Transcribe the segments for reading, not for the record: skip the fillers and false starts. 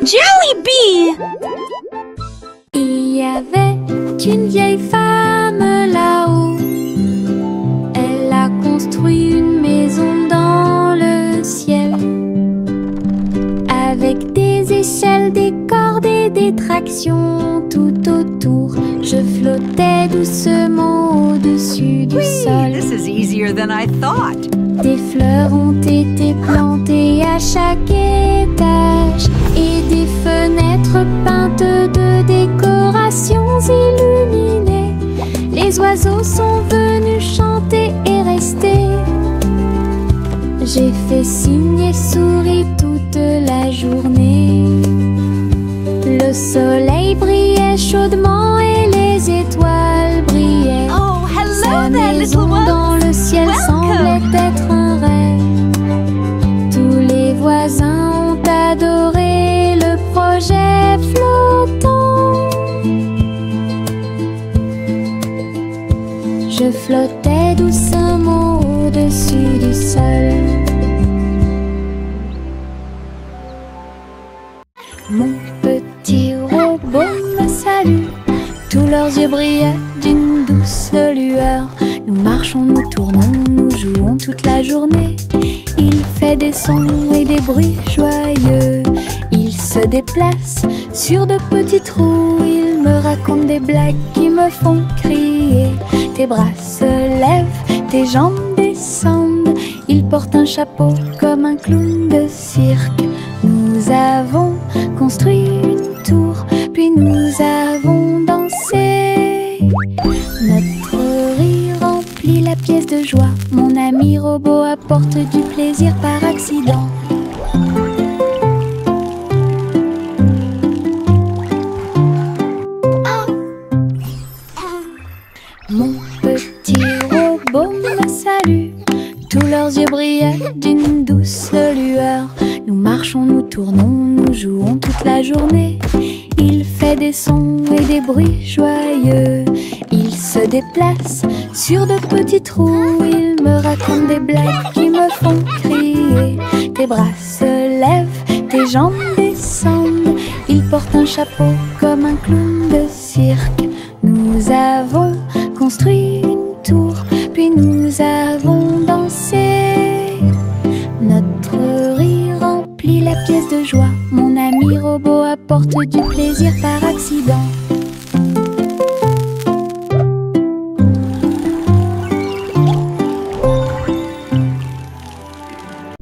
Jollibee! Il y avait une vieille femme là-haut. Elle a construit une maison dans le ciel, avec des échelles, des cordes et des tractions tout autour. Je flottais doucement au-dessus du sol. This is easier than I thought. Des fleurs ont été plantées à chaque étage et des fenêtres peintes de décorations illuminées. Les oiseaux sont venus chanter et rester. J'ai fait signe et souri toute la journée. Le soleil brillait chaudement et les étoiles brillaient. Oh, hello Sa there, maison little dans one. le ciel semblait être un rêve. Tous les voisins ont adoré le projet flottant. Je flottais doucement au-dessus du sol. Mon petit robot me salue. Tous leurs yeux brillaient d'une douce lueur. Nous marchons, nous tournons, nous jouons toute la journée. Il fait des sons et des bruits joyeux. Il se déplace sur de petits trous. Il me raconte des blagues qui me font crier. Tes bras se lèvent, tes jambes descendent. Il porte un chapeau comme un clown de cirque. Nous avons construit une tour, puis nous avons dansé. Notre rire remplit la pièce de joie. Mon ami robot apporte du plaisir par accident. Mon petit robot me salue. Tous leurs yeux brillaient d'une douce lueur. Nous marchons, nous tournons, nous jouons toute la journée. Il fait des sons et des bruits joyeux. Il se déplace sur de petits trous. Il me raconte des blagues qui me font crier. Tes bras se lèvent, tes jambes descendent. Il porte un chapeau comme un clown de cirque. Nous avons construit une tour, puis nous avons dansé. Notre rire remplit la pièce de joie. Mon ami robot apporte du plaisir par accident.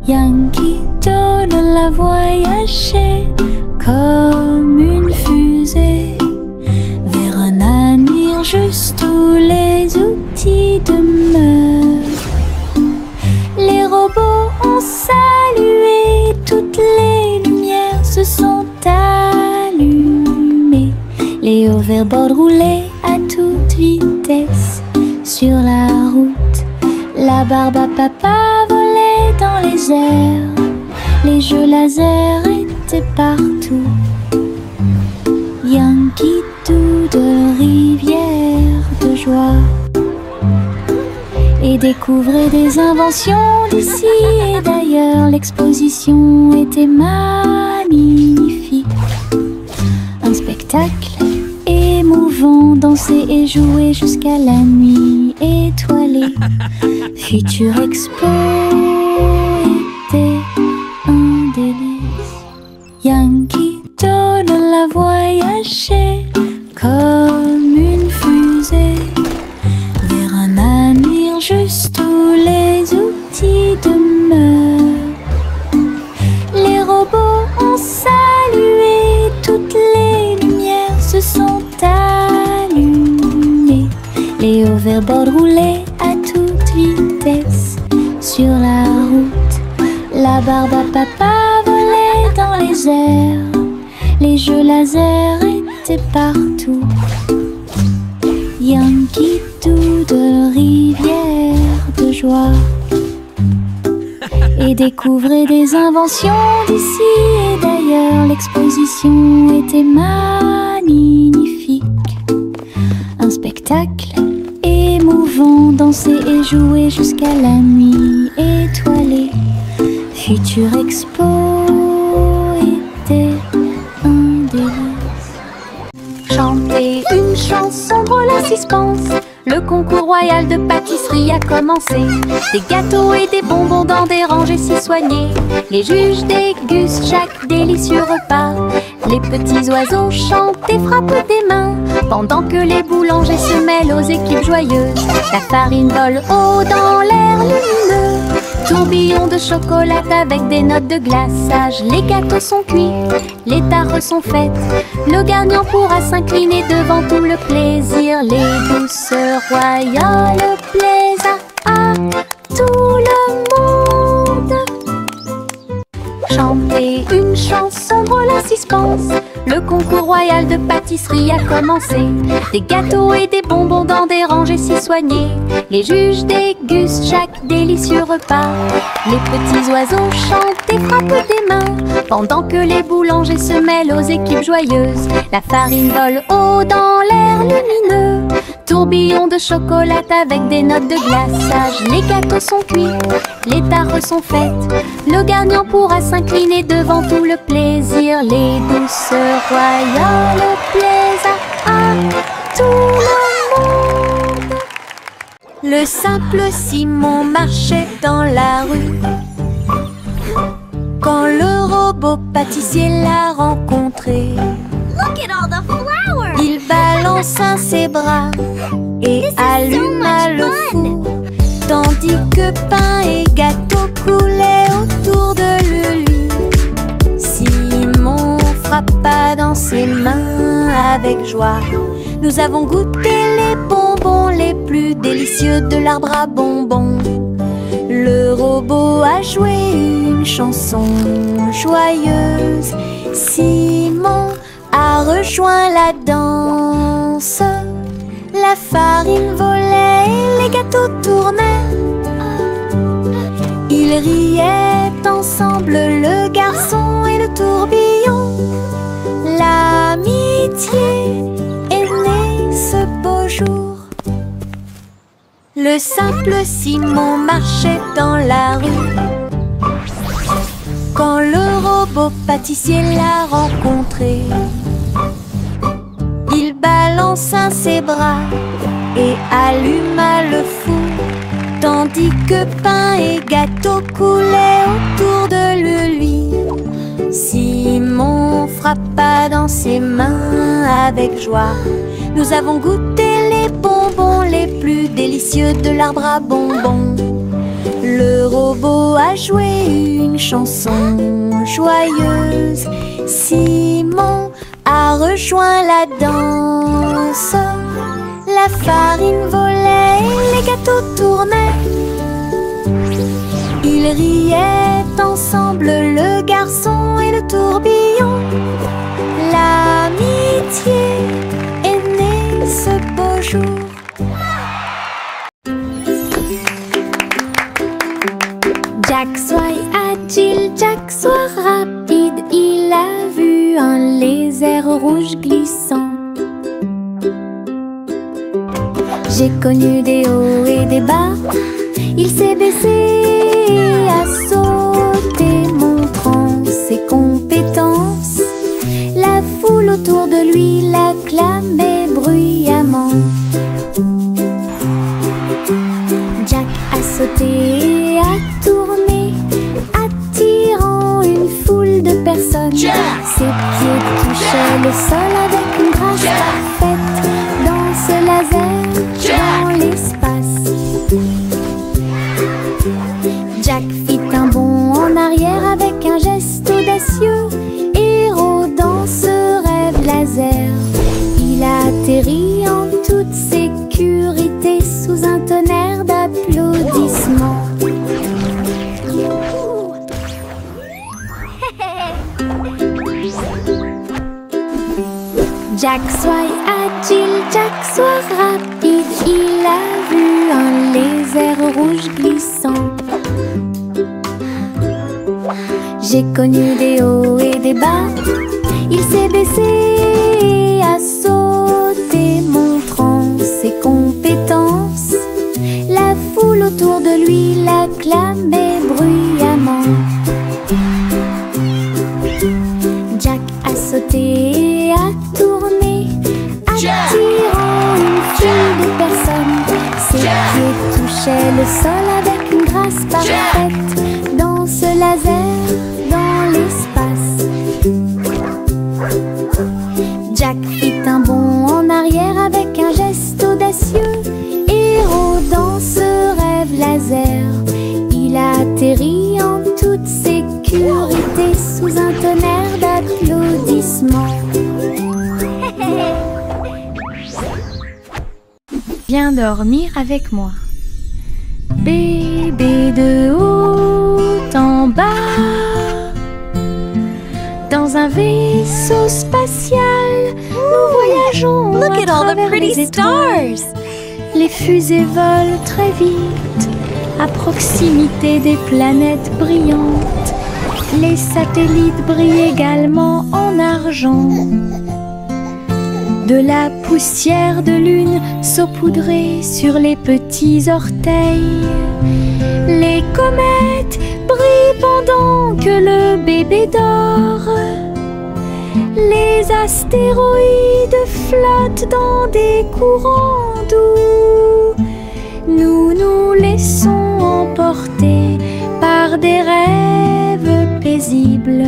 Yankee Doodle a voyagé comme une fusée vers un avenir juste où les outils demeurent. Les robots ont salué, toutes les lumières se sont allumées. Les hoverboards roulaient à toute vitesse sur la route. La barbe à papa volait dans les airs. Les jeux laser étaient partout. Yankee Doodle, rivière de joie. Et découvrait des inventions d'ici et d'ailleurs. L'exposition était magnifique. Un spectacle émouvant, danser et jouer jusqu'à la nuit étoilée. Future Expo était un délice. Yankee Doodle a voyagé comme une fusée vers un avenir juste où les outils demeurent. Les robots ont salué, toutes les lumières se sont allumées. Les hoverboards roulaient à toute vitesse sur la route. La barbe à papa volait dans les airs. Les jeux laser étaient partout. Yankee Doodle, rivière de joie. Et découvrait des inventions d'ici et d'ailleurs. L'exposition était magnifique. Un spectacle émouvant, danser et jouer jusqu'à la nuit étoilée. Future Expo était suspense. Le concours royal de pâtisserie a commencé. Des gâteaux et des bonbons dans des rangées si soignées. Les juges dégustent chaque délicieux repas. Les petits oiseaux chantent et frappent des mains, pendant que les boulangers se mêlent aux équipes joyeuses. La farine vole haut dans l'air lumineux. Tourbillon de chocolat avec des notes de glaçage. Les gâteaux sont cuits, les tares sont faites. Le gagnant pourra s'incliner devant tout le plaisir. Les douceurs royales plaisent à tout le monde. Chanter une chanson drôle à suspense. Le concours royal de pâtisserie a commencé. Des gâteaux et des bonbons dans des rangées si soignées. Les juges dégustent chaque délicieux repas. Les petits oiseaux chantent et frappent des mains, pendant que les boulangers se mêlent aux équipes joyeuses. La farine vole haut dans l'air lumineux. Tourbillon de chocolat avec des notes de glaçage. Les gâteaux sont cuits, les tares sont faites. Le gagnant pourra s'incliner devant tout le plaisir. Les douceurs royales plaisent à tout le monde. Le simple Simon marchait dans la rue quand le robot pâtissier l'a rencontré. Look at all the flowers! Il balança ses bras et alluma le four, tandis que pain et gâteau coulaient autour de lui. Simon frappa dans ses mains avec joie. Nous avons goûté les bonbons les plus délicieux de l'arbre à bonbons. Le robot a joué une chanson joyeuse. Simon a rejoint la danse. La farine volait et les gâteaux tournaient. Ils riaient ensemble, le garçon et le tourbillon. L'amitié est née ce beau jour. Le simple Simon marchait dans la rue quand le robot pâtissier l'a rencontré. Il balança ses bras et alluma le four, tandis que pain et gâteau coulaient autour de lui. Simon frappa dans ses mains avec joie. Nous avons goûté les bonbons les plus délicieux de l'arbre à bonbons. Le robot a joué une chanson joyeuse. Simon a rejoint la danse. La farine volait et les gâteaux tournaient. Ils riaient ensemble, le garçon et le tourbillon. L'amitié est née ce beau jour. Jack soit agile, Jack soit rapide. Il a vu un lézard rouge glissant. J'ai connu des hauts et des bas. Il s'est baissé, a sauté, montrant ses compétences. La foule autour de lui l'acclamait bruyamment. Jack a sauté et a tourné, attirant une foule de personnes. Ses pieds touchaient le sol avec une grâce parfaite. Dans ce laser, dans l'espace, Jack fit un bond en arrière avec un geste audacieux. Héros dans ce rêve laser, il a atterri en toute sécurité sous un tonnerre d'applaudissements. Jack soit agile, Jack soit rapide. Il a vu un lézard rouge glissant. J'ai connu des hauts et des bas. Il s'est baissé, a sauté, montrant ses compétences. La foule autour de lui l'acclamait bruyamment. Jack a sauté et a tourné, attirant une foule sol avec une grâce parfaite. Danse laser dans l'espace. Jack fit un bond en arrière avec un geste audacieux. Héros dans ce rêve laser, il a atterri en toute sécurité sous un tonnerre d'applaudissements. Viens dormir avec moi. Bébé de haut en bas, dans un vaisseau spatial, nous voyageons Look à at all the travers pretty les étoiles. stars. Les fusées volent très vite, à proximité des planètes brillantes. Les satellites brillent également en argent. De la poussière de lune saupoudrée sur les petits orteils. Les comètes brillent pendant que le bébé dort. Les astéroïdes flottent dans des courants doux. Nous nous laissons emporter par des rêves paisibles.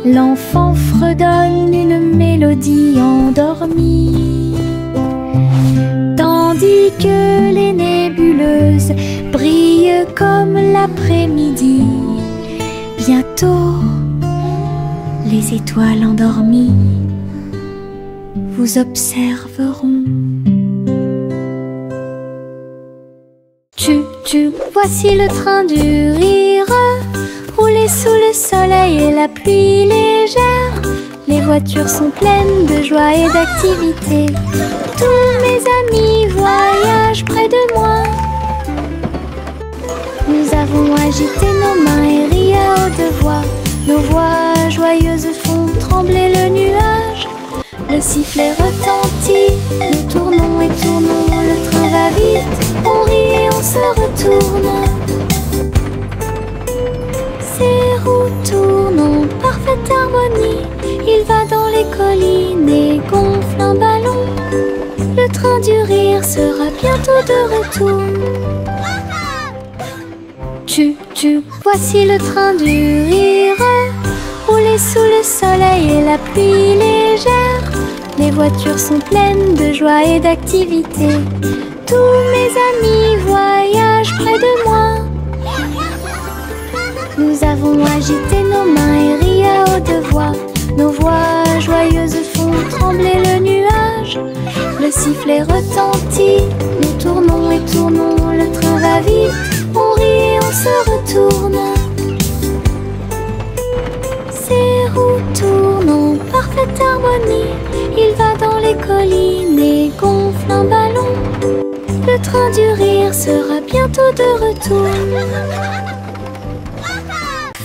L'enfant fredonne une mélodie endormie, tandis que les nébuleuses brillent comme l'après-midi. Bientôt, les étoiles endormies vous observeront. Voici le train du rire, rouler sous le soleil et la pluie légère. Les voitures sont pleines de joie et d'activité. Tous mes amis voyagent près de moi. Nous avons agité nos mains et ri à haute voix. Nos voix joyeuses font trembler le nuage. Le sifflet retentit, nous tournons et tournons. Le train va vite, on rit et on se retourne. Ces roues tournent en parfaite harmonie. Il va dans les collines et gonfle un ballon. Le train du rire sera bientôt de retour. Voici le train du rire, rouler sous le soleil et la pluie légère. Les voitures sont pleines de joie et d'activité. Tous mes amis voyagent près de moi. Nous avons agité nos mains et ri à haute voix. Nos voix joyeuses font trembler le nuage. Le sifflet retentit, nous tournons et tournons. Le train va vite, on rit et on se retourne. Ces roues tournent en parfaite harmonie. Il va dans les collines et gonfle un ballon. Le train du rire sera bientôt de retour.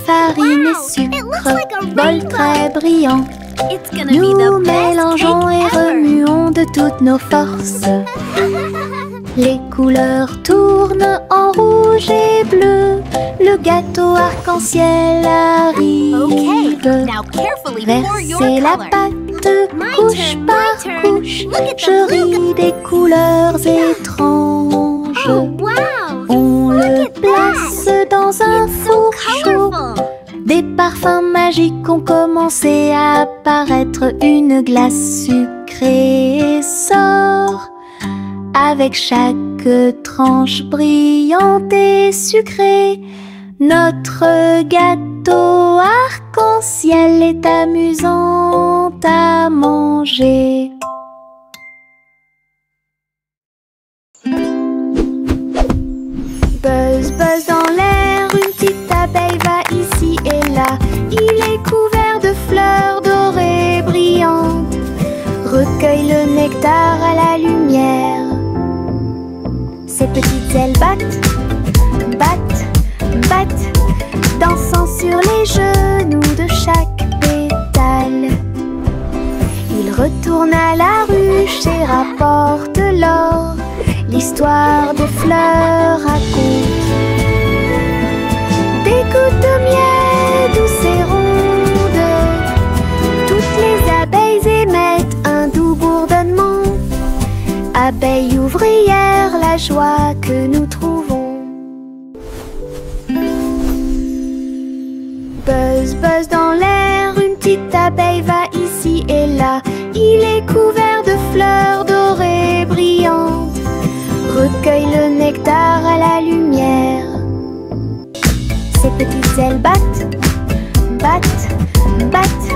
Farine et sucre, bol très brillant. It's gonna be Nous the best mélangeons cake et ever. remuons de toutes nos forces. Les couleurs tournent en rouge et bleu. Le gâteau arc-en-ciel arrive. Okay, now carefully pour your Verser la color. pâte My couche turn, par my turn. couche. Look at the Je blue ris des couleurs étranges. Oh wow! On Look le at that. place dans un It's so four chaud. colorful. Des parfums magiques ont commencé à apparaître. Une glace sucrée sort avec chaque tranche brillante et sucrée. Notre gâteau arc-en-ciel est amusant à manger. Buzz, buzz dans l'air, une petite abeille va ici et là. Il est couvert de fleurs dorées brillantes. Recueille le nectar à la lumière. Ses petites ailes battent, battent, battent, dansant sur les genoux de chaque pétale. Il retourne à la ruche et rapporte l'or. L'histoire des fleurs raconte des gouttes de miel douces et rondes. Toutes les abeilles émettent un doux bourdonnement. Abeilles ouvrières, la joie que nous trouvons. Buzz, buzz dans l'air, une petite abeille va ici et là. Il est couvert de fleurs dorées brillantes. Recueille le nectar à la lumière. Ses petites ailes battent, battent, battent,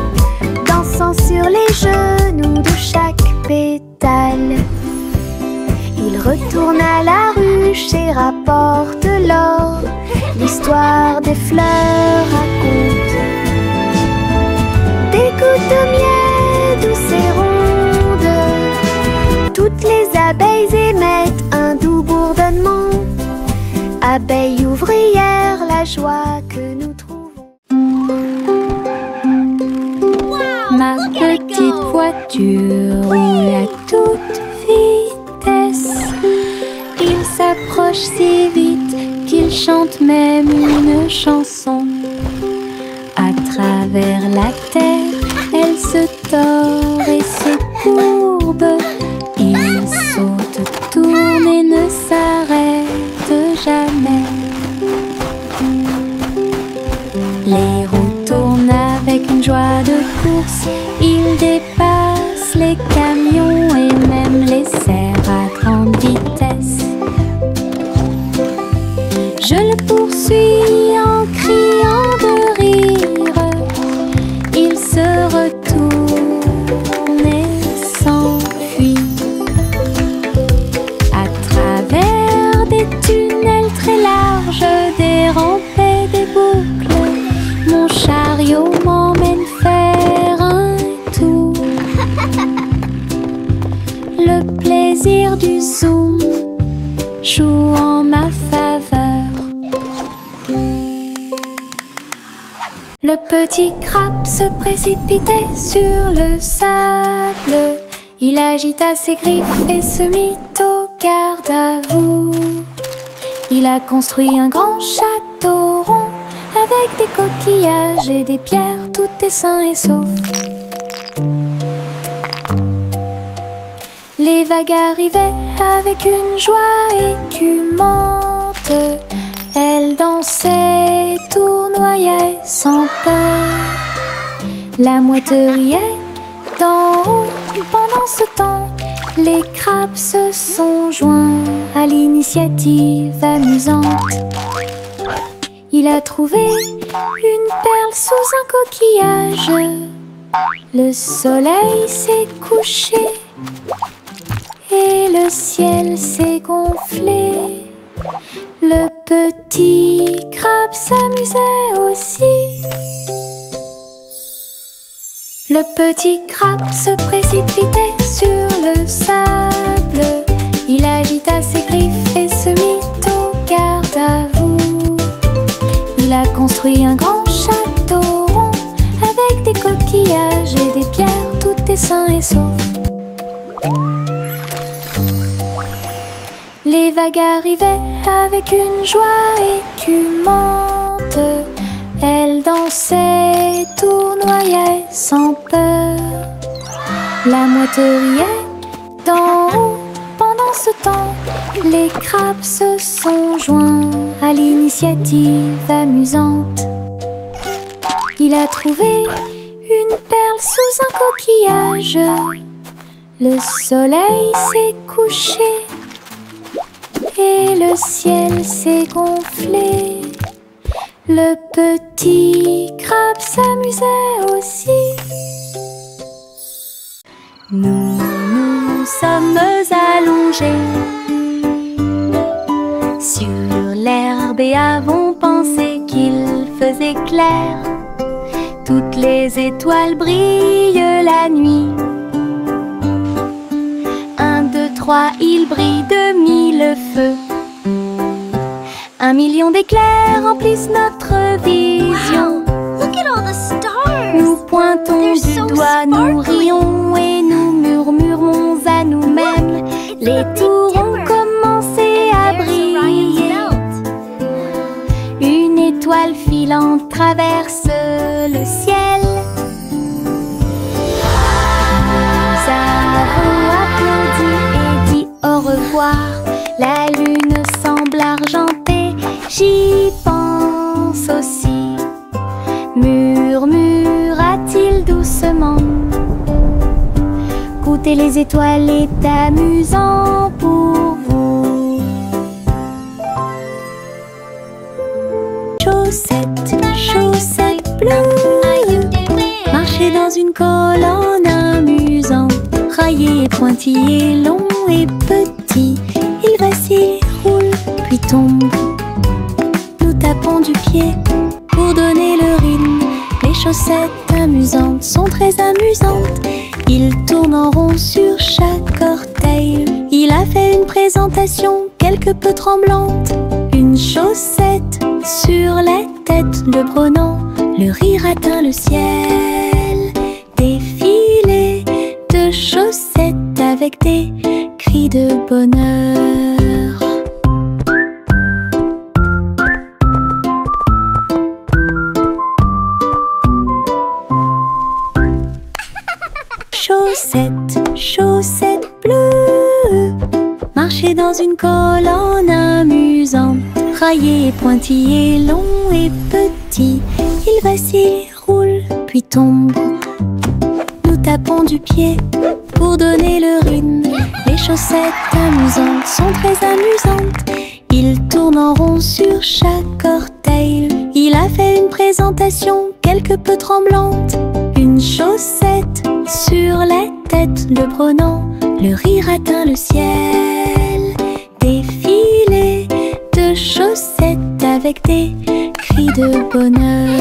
dansant sur les genoux de chaque pétale. Il retourne à la ruche et rapporte l'or. L'histoire des fleurs raconte des gouttes de miel douces et rondes. Toutes les abeilles émettent un doux bourdonnement. Abeilles ouvrières, la joie que nous trouvons. Ma petite voiture roule à toute vitesse. Il s'approche si vite qu'il chante même une chanson. À travers la terre, elle se tord et se courbe. Il saute, tourne et ne s'arrête jamais. Les roues tournent avec une joie de course. Il dépasse les camions et même les cerfs à grande vitesse. Je le poursuis en criant de rire. Il se retourne et s'enfuit. À travers des tunnels très larges, des rampes et des boucles, mon chariot m'emmène faire un tour. Le plaisir du zoom joue en ma faveur. Le petit crabe se précipitait sur le sable. Il agita ses griffes et se mit au garde à vous. Il a construit un grand château rond avec des coquillages et des pierres, tout est sain et sauf. Les vagues arrivaient avec une joie écumante. Elles dansaient, tournoyaient sans peur. La mouette riait d'en haut. Pendant ce temps, les crabes se sont joints à l'initiative amusante. Il a trouvé une perle sous un coquillage. Le soleil s'est couché et le ciel s'est gonflé. Le petit crabe s'amusait aussi. Le petit crabe se précipitait sur le sable. Il agita ses griffes et se mit au garde à vous. Il a construit un grand château rond avec des coquillages et des pierres, tout est sain et sauf. Les vagues arrivaient avec une joie écumante. Elles dansaient, tournoyaient sans peur. La mouette riait d'en haut. Pendant ce temps, les crabes se sont joints à l'initiative amusante. Il a trouvé une perle sous un coquillage. Le soleil s'est couché et le ciel s'est gonflé. Le petit crabe s'amusait aussi. Nous nous sommes allongés sur l'herbe et avons pensé qu'il faisait clair. Toutes les étoiles brillent la nuit. 1, 2, 3, il brille de 1000 feux. 1 million d'éclairs remplissent notre vision. Wow, look at all the stars. Nous pointons They're du so doigt, nous sparkly. rions et nous murmurons à nous-mêmes. Les tours ont commencé à briller. Une étoile filante traverse le ciel. Nous avons applaudi et dit au revoir. La lune semble argentée, j'y pense aussi. murmura-t-il doucement. Goûter les étoiles est amusant pour vous. Chaussettes, chaussettes bleues, marcher dans une colonne amusante. Raillé et pointillé, long et petit, il vacille, roule, puis tombe. Nous tapons du pied pour donner le rythme. Les chaussettes amusantes sont très amusantes. Il tourne en rond sur chaque orteil. Il a fait une présentation quelque peu tremblante. Une chaussette sur la tête le prenant, le rire atteint le ciel. Défilé de chaussettes avec des cris de bonheur. Chaussettes, chaussettes bleues, marcher dans une colonne amusante. Raillé et pointillé, long et petit, il vacille, roule, puis tombe. Nous tapons du pied pour donner le rythme. Les chaussettes amusantes sont très amusantes. Il tourne en rond sur chaque orteil. Il a fait une présentation quelque peu tremblante. Une chaussette sur la tête le prenant, le rire atteint le ciel. Défilé de chaussettes avec des cris de bonheur.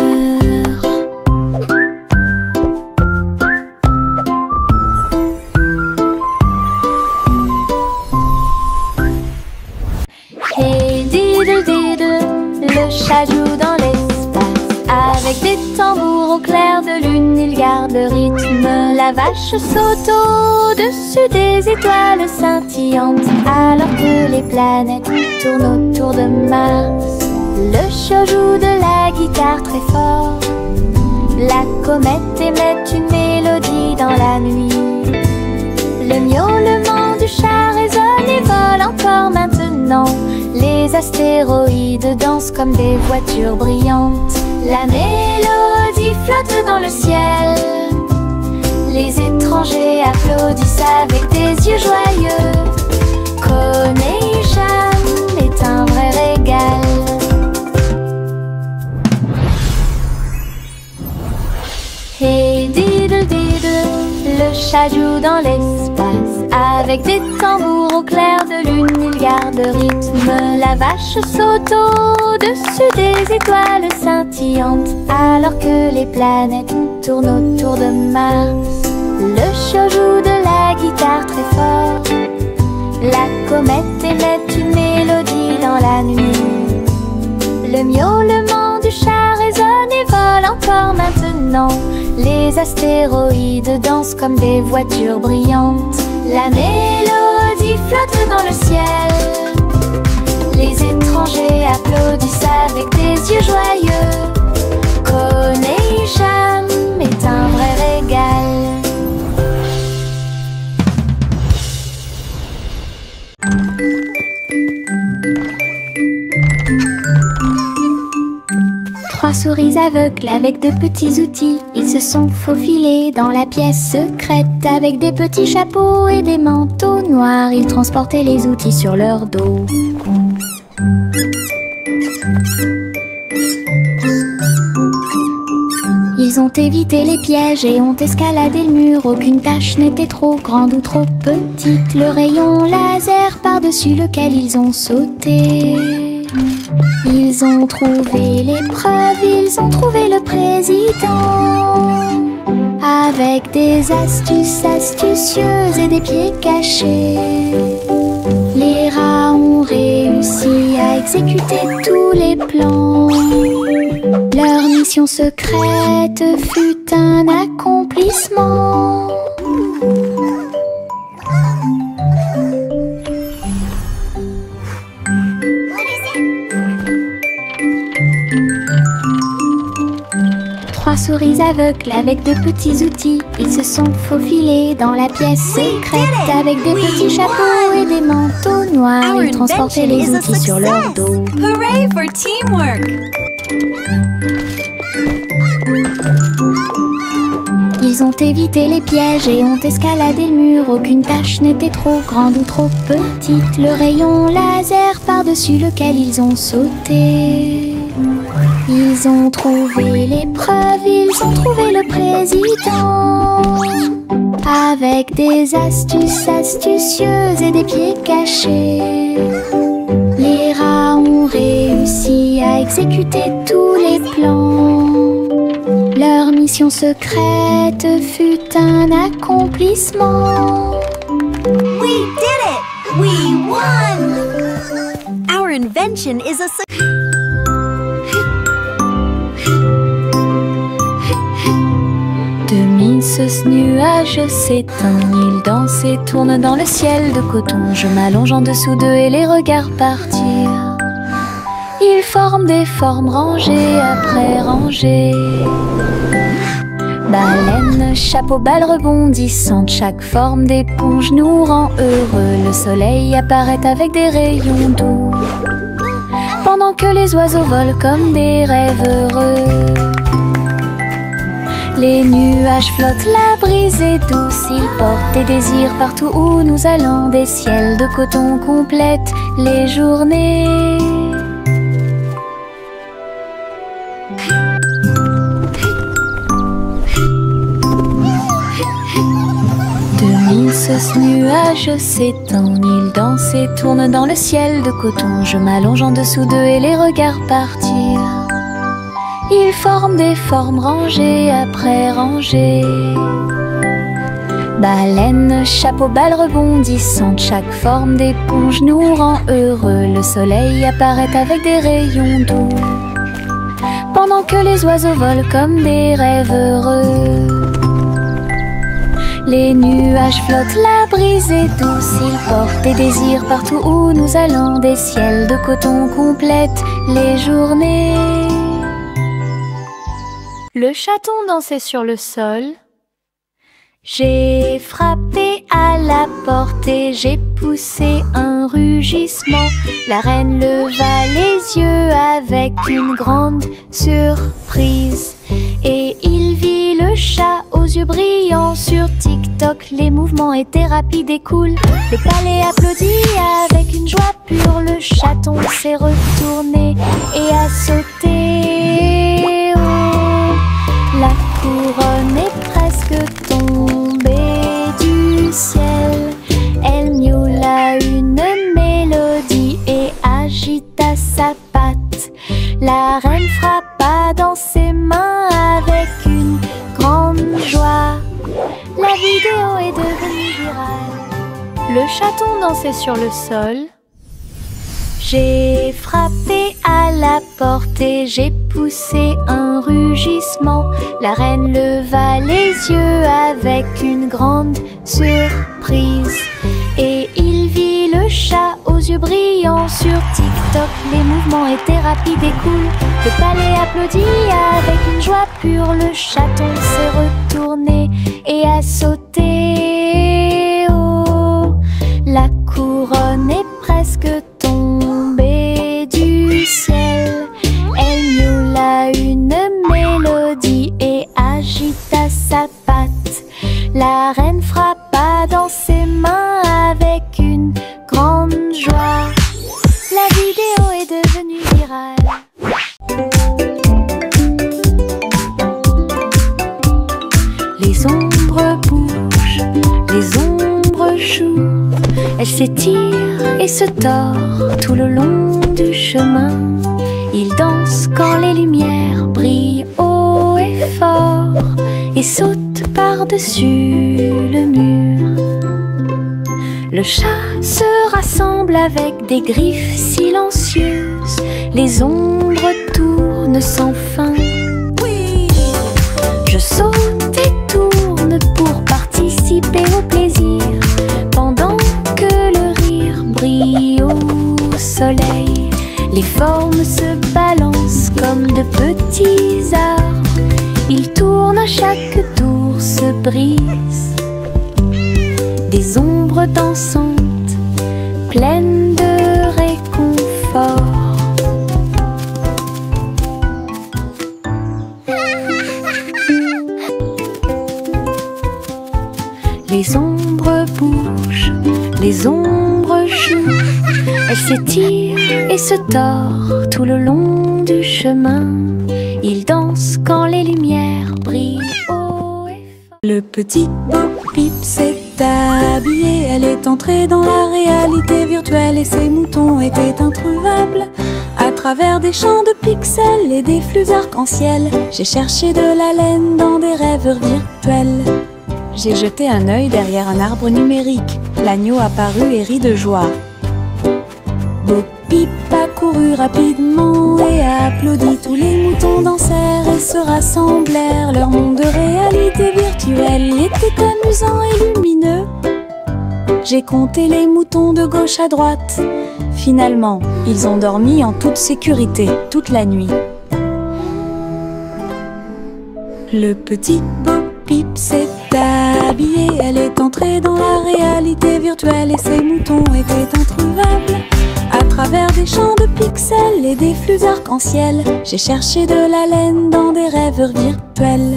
Hey diddle diddle, le chat joue dans l'espace. Avec des tambours au clair de lune, il garde le rythme. La vache saute au-dessus des étoiles scintillantes, alors que les planètes tournent autour de Mars. Le chat joue de la guitare très fort. La comète émet une mélodie dans la nuit. Le miaulement du chat résonne et vole encore maintenant. Les astéroïdes dansent comme des voitures brillantes. La mélodie flotte dans le ciel. Les étrangers applaudissent avec des yeux joyeux. Coronation est un vrai régal. Hey diddle diddle, le chat joue dans l'espace. Avec des tambours au clair de lune, il garde le rythme. La vache saute au-dessus des étoiles scintillantes, alors que les planètes tournent autour de Mars. Le chat joue de la guitare très fort. La comète émet une mélodie dans la nuit. Le miaulement du chat résonne et vole encore maintenant. Les astéroïdes dansent comme des voitures brillantes. La mélodie flotte dans le ciel. Les étrangers applaudissent avec des yeux joyeux. Coronation est un vrai régal. Trois souris aveugles avec de petits outils. Ils se sont faufilés dans la pièce secrète. Avec des petits chapeaux et des manteaux noirs, ils transportaient les outils sur leur dos. Ils ont évité les pièges et ont escaladé le mur. Aucune tâche n'était trop grande ou trop petite. Le rayon laser par-dessus lequel ils ont sauté. Ils ont trouvé l'épreuve, ils ont trouvé le président. Avec des astuces astucieuses et des pieds cachés, les rats ont réussi à exécuter tous les plans. Leur mission secrète fut un accomplissement. Trois souris aveugles avec de petits outils. Ils se sont faufilés dans la pièce secrète. Avec des petits chapeaux et des manteaux noirs, ils transportaient les outils sur leur dos. Hooray for teamwork! ont évité les pièges et ont escaladé le mur. Aucune tâche n'était trop grande ou trop petite. Le rayon laser par-dessus lequel ils ont sauté. Ils ont trouvé l'épreuve, ils ont trouvé le président. Avec des astuces astucieuses et des pieds cachés, les rats ont réussi à exécuter tous les plans. Leur mission secrète fut un accomplissement. We did it! We won! Our invention is a success. Ce nuage s'éteint, il danse et tourne dans le ciel de coton. Je m'allonge en dessous d'eux et les regarde partir. Ils forment des formes rangées après rangées. Baleines, chapeaux, balles rebondissantes, chaque forme d'éponge nous rend heureux. Le soleil apparaît avec des rayons doux, pendant que les oiseaux volent comme des rêves heureux. Les nuages flottent, la brise est douce, ils portent des désirs partout où nous allons. Des ciels de coton complètent les journées. Ce nuage s'étend, il danse et tourne dans le ciel de coton. Je m'allonge en dessous d'eux et les regarde partir. Ils forment des formes rangées après rangées. Baleines, chapeaux, balles rebondissantes, chaque forme d'éponge nous rend heureux. Le soleil apparaît avec des rayons doux, pendant que les oiseaux volent comme des rêves heureux. Les nuages flottent, la brise est douce, ils portent des désirs partout où nous allons. Des ciels de coton complètent les journées. Le chaton dansait sur le sol. J'ai frappé à la porte et j'ai poussé un rugissement. La reine leva les yeux avec une grande surprise. Et il vit le chat aux yeux brillants. Sur TikTok, les mouvements étaient rapides et cool. Le palais applaudit avec une joie pure. Le chaton s'est retourné et a sauté. Oh, la couronne est presque tombée du ciel. Elle miaula une mélodie et agita sa patte. La reine frappa dans ses mains avec une grande joie. La vidéo est devenue virale. Le chaton dansait sur le sol. J'ai frappé à la porte et j'ai poussé un rugissement. La reine leva les yeux avec une grande surprise. Et il vit le chat aux yeux brillants. Sur TikTok, les mouvements étaient rapides et cool. Le palais applaudit avec une joie pure. Le chaton s'est retourné et a sauté. Oh, la couronne est presque tombée du ciel. Elle miaula une mélodie et agita sa patte. La reine frappa dans ses mains avec une grande joie. La vidéo est devenue virale. Les ombres bougent, les ombres jouent. Elles s'étirent et se tordent tout le long du chemin. Ils dansent quand les lumières brillent haut et fort et sautent par-dessus le mur. Le chat se rassemble avec des griffes silencieuses. Les ombres tournent sans fin. Je saute et tourne pour participer au plaisir, pendant que le rire brille au soleil. Les formes se balancent comme de petits arbres. Ils tournent à chaque tour, se brisent. Des ombres dansantes, pleines de réconfort. Les ombres bougent, les ombres jouent. Elles s'étirent et se tordent tout le long du chemin. Ils dansent quand les lumières brillent haut et fort. Le petit Bo-Peep s'est habillé. Elle est entrée dans la réalité virtuelle et ses moutons étaient introuvables. À travers des champs de pixels et des flux arc-en-ciel, j'ai cherché de la laine dans des rêveurs virtuels. J'ai jeté un œil derrière un arbre numérique. L'agneau apparut et rit de joie. Bo-Peep a couru rapidement et a applaudi. Tous les moutons dansèrent et se rassemblèrent. Leur monde de réalité virtuelle était amusant et lumineux. J'ai compté les moutons de gauche à droite. Finalement, ils ont dormi en toute sécurité toute la nuit. Le petit Bo-Peep s'est habillé. Elle est entrée dans la réalité virtuelle et ses moutons étaient introuvables. À travers des champs de pixels et des flux arc-en-ciel, j'ai cherché de la laine dans des rêveurs virtuels.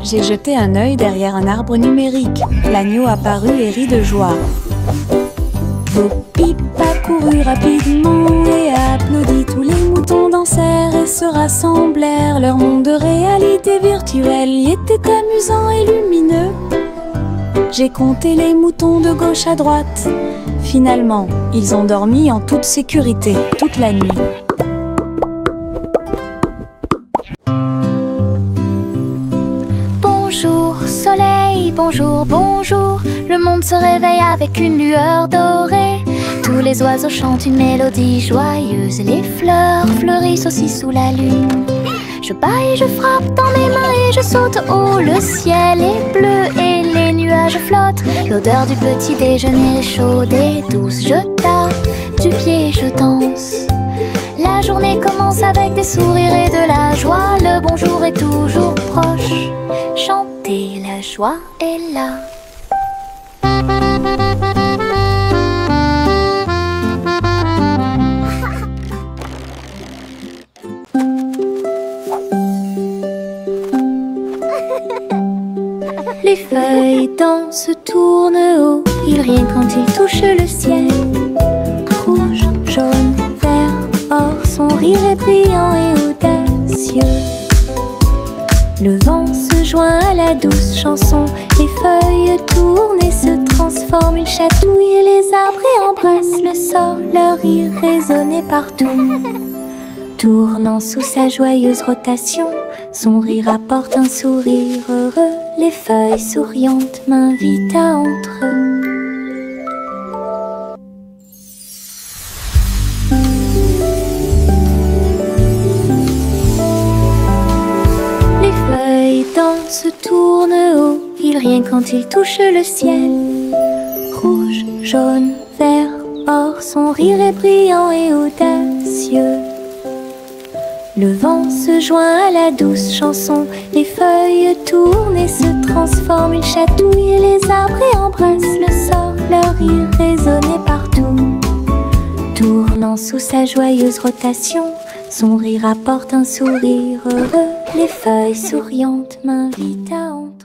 J'ai jeté un œil derrière un arbre numérique. L'agneau apparut et rit de joie. Bo-Peep a couru rapidement et a applaudi. Tous les moutons dansèrent et se rassemblèrent. Leur monde de réalité virtuelle était amusant et lumineux. J'ai compté les moutons de gauche à droite. Finalement, ils ont dormi en toute sécurité toute la nuit. Bonjour soleil, bonjour, bonjour. Le monde se réveille avec une lueur dorée. Tous les oiseaux chantent une mélodie joyeuse. Les fleurs fleurissent aussi sous la lune. Je bats et je frappe dans mes mains et je saute haut. Le ciel est bleu et les nuages flottent. L'odeur du petit déjeuner est chaude et douce. Je tape du pied et je danse. La journée commence avec des sourires et de la joie. Le bonjour est toujours proche. Chantez, la joie est là. Les feuilles dansent, tournent haut. Ils rient quand ils touchent le ciel. Rouge, jaune, vert, or, son rire est brillant et audacieux. Le vent se joint à la douce chanson. Les feuilles tournent et se transforment. Ils chatouillent les arbres et embrassent le sol. Leur rire résonnait partout. Tournant sous sa joyeuse rotation, son rire apporte un sourire heureux. Les feuilles souriantes m'invitent à entrer. Les feuilles dansent, tournent haut. Ils rient quand ils touchent le ciel. Rouge, jaune, vert, or, son rire est brillant et audacieux. Le vent se joint à la douce chanson. Les feuilles tournent et se transforment. Ils chatouillent les arbres et embrassent le sol. Leur rire résonnait partout. Tournant sous sa joyeuse rotation, son rire apporte un sourire heureux. Les feuilles souriantes m'invitent à entrer.